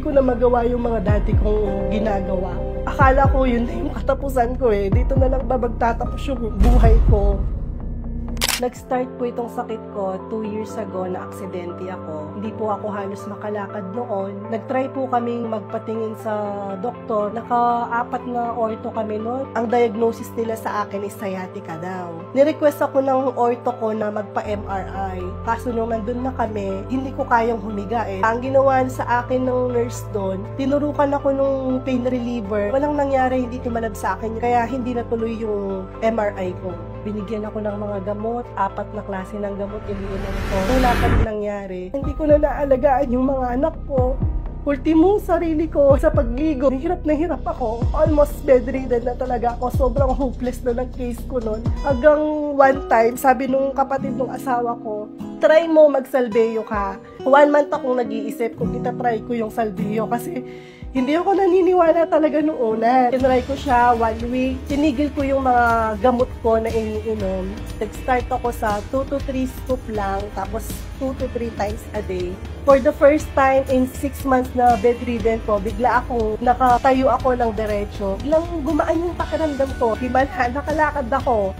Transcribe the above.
ko na magawa yung mga dati kong ginagawa. Akala ko yun na yung katapusan ko eh. Dito na lang ba magtatapos yung buhay ko? Nag-start po itong sakit ko 2 years ago na aksidente ako. Hindi po ako halos makalakad noon. Nag-try po kaming magpatingin sa doktor. Naka-4 na ortho kami noon. Ang diagnosis nila sa akin is sciatica daw. Nirequest ako ng ortho ko na magpa-MRI. Kaso nung nandun na kami, hindi ko kayang humiga eh. Ang ginawa sa akin ng nurse doon, tinurukan ako ng pain reliever. Walang nangyari, hindi tumalab sa akin. Kaya hindi natuloy yung MRI ko. Binigyan ako ng mga gamot, 4 na klase ng gamot iniinom ko. Wala pa rin nangyari. Hindi ko na naalagaan yung mga anak ko. Ultimo, sarili ko sa pagligo. Hirap na hirap ako. Almost bedridden na talaga ako. Sobrang hopeless na ng case ko noon. Hanggang one time, sabi nung kapatid ng asawa ko, try mo mag-salveyo ka. 1 month akong nag-iisip kung itatry ko yung salveyo kasi hindi ako naniniwala talaga noong una. Tinry ko siya 1 week. Tinigil ko yung mga gamot ko na iniinom. Nag-start ako sa 2 to 3 scoop lang, tapos 2 to 3 times a day. For the first time in 6 months na bedridden ko, bigla akong nakatayo ako ng diretso. Biglang gumaan yung pakiramdam ko. Himala, nakalakad ako.